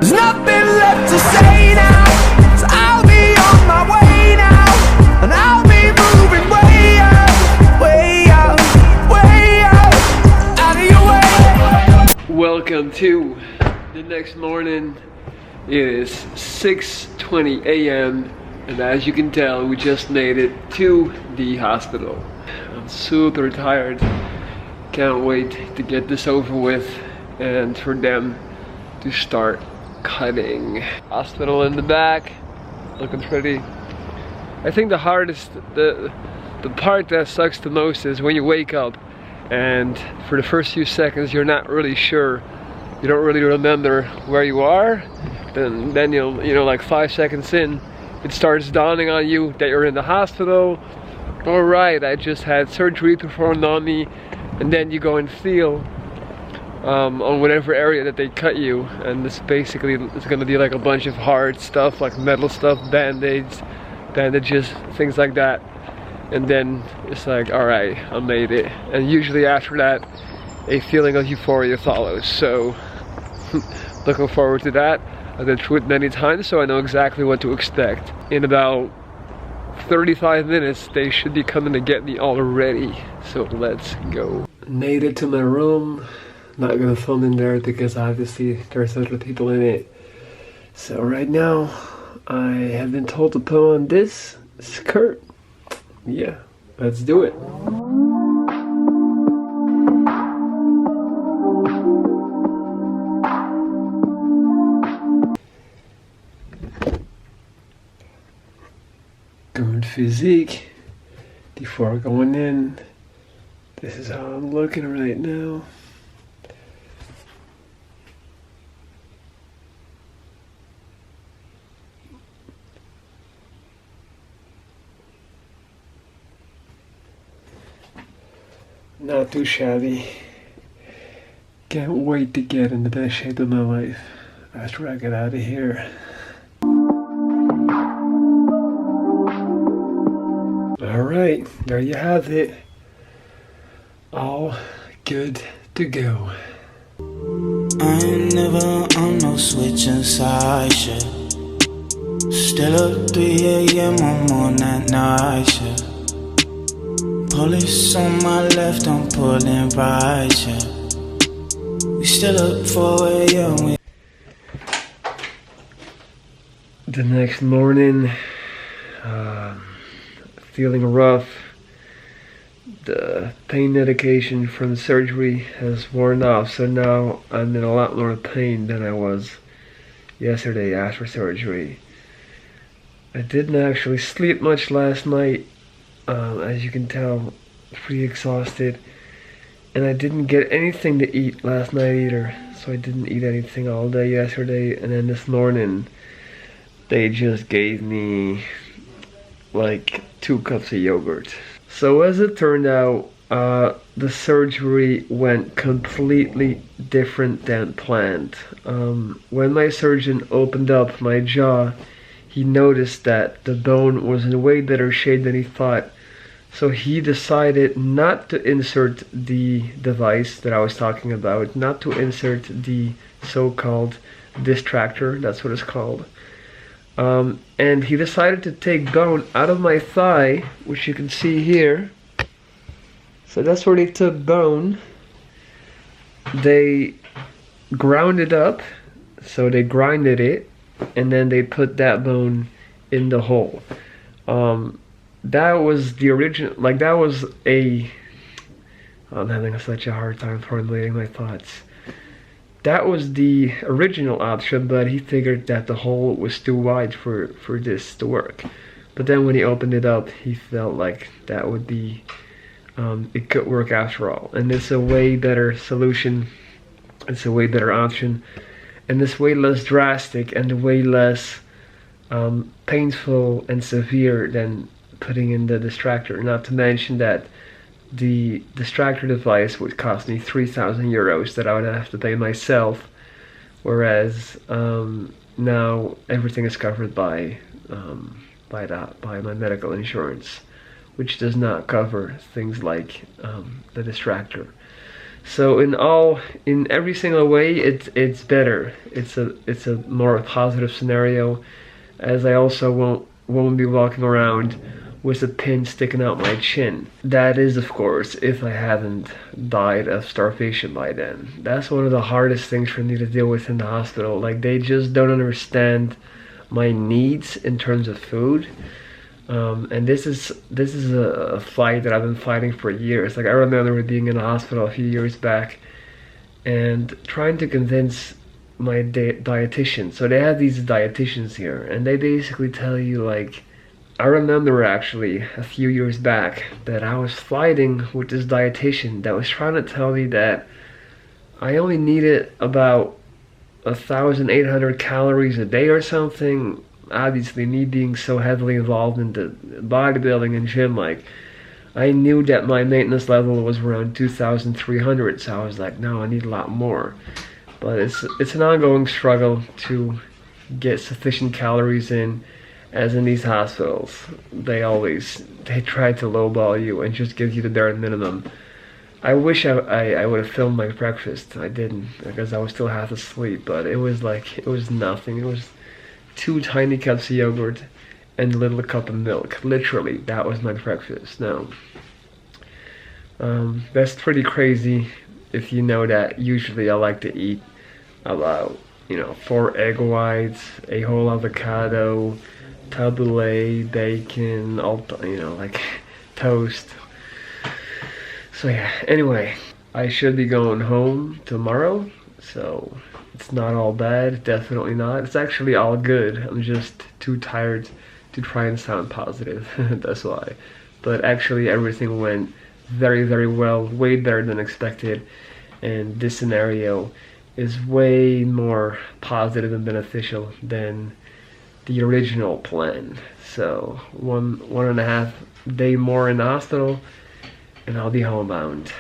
There's nothing left to say now, so I'll be on my way now, and I'll be moving way out, way out, way out, out of your way. Welcome to the next morning. It is 6:20 a.m. and as you can tell, we just made it to the hospital. I'm super tired. Can't wait to get this over with and for them to start cutting. Hospital in the back, looking pretty. I think the hardest, the part that sucks the most is when you wake up and for the first few seconds you're not really sure. You don't really remember where you are. Then you'll, you know, like 5 seconds in, it starts dawning on you that you're in the hospital. All right, I just had surgery performed on me, and then you go and feel on whatever area that they cut you, and this basically is going to be like a bunch of hard stuff, like metal stuff, band-aids, bandages, things like that. And then it's like, all right, I made it. And usually after that, a feeling of euphoria follows. So looking forward to that. I've been through it many times, so I know exactly what to expect. In about 35 minutes, they should be coming to get me already. So let's go. Made it to my room. Not gonna film in there because obviously there's other people in it. So right now, I have been told to put on this skirt. Yeah, let's do it. Good physique before going in. This is how I'm looking right now. Not too shabby. Can't wait to get in the best shape of my life after I get out of here. Alright, there you have it. All good to go. I ain't never on no switching side shit. Still up 3 a.m. I'm on that night shit. Police on my left, I'm pulling right, yeah. We still up 4 a.m. The next morning, feeling rough. The pain medication from the surgery has worn off, so now I'm in a lot more pain than I was yesterday after surgery. I didn't actually sleep much last night. As you can tell, pretty exhausted, and I didn't get anything to eat last night either, so I didn't eat anything all day yesterday. And then this morning they just gave me like 2 cups of yogurt. So as it turned out, the surgery went completely different than planned. When my surgeon opened up my jaw, he noticed that the bone was in a way better shape than he thought. So he decided not to insert the device that I was talking about, not to insert the so-called distractor, that's what it's called. And he decided to take bone out of my thigh, which you can see here. So that's where they took bone. They ground it up, so they grinded it, and then they put that bone in the hole. That was the original, like that was a, I'm having such a hard time formulating my thoughts. That was the original option, but he figured that the hole was too wide for this to work. But then when he opened it up, he felt like that would be, it could work after all. And it's a way better solution, it's a way better option, and it's way less drastic and way less painful and severe than putting in the distractor. Not to mention that the distractor device would cost me 3,000 euros that I would have to pay myself, whereas now everything is covered by my medical insurance, which does not cover things like the distractor. So in every single way, it's better. It's a more positive scenario, as I also won't be walking around with a pin sticking out my chin. That is, of course, if I haven't died of starvation by then. That's one of the hardest things for me to deal with in the hospital. Like, they just don't understand my needs in terms of food. And this is a fight that I've been fighting for years. Like, I remember being in the hospital a few years back and trying to convince my dietitian. So they have these dietitians here, and they basically tell you, like, I remember actually a few years back that I was fighting with this dietitian that was trying to tell me that I only needed about 1,800 calories a day or something. Obviously, me being so heavily involved in the bodybuilding and gym, like, I knew that my maintenance level was around 2,300, so I was like, no, I need a lot more. But it's an ongoing struggle to get sufficient calories in, as in these hospitals, they try to lowball you and just give you the bare minimum. I wish I would have filmed my breakfast. I didn't, because I was still half asleep, but it was nothing. It was 2 tiny cups of yogurt and a little cup of milk. Literally, that was my breakfast. Now, that's pretty crazy if you know that usually I like to eat about, 4 egg whites, a whole avocado, tabbouleh, bacon, all, like toast. So yeah, anyway, I should be going home tomorrow, so it's not all bad, definitely not. It's actually all good. I'm just too tired to try and sound positive, that's why. But actually everything went very, very well, way better than expected, and this scenario is way more positive and beneficial than the original plan. So one and a half day more in the hospital and I'll be homebound.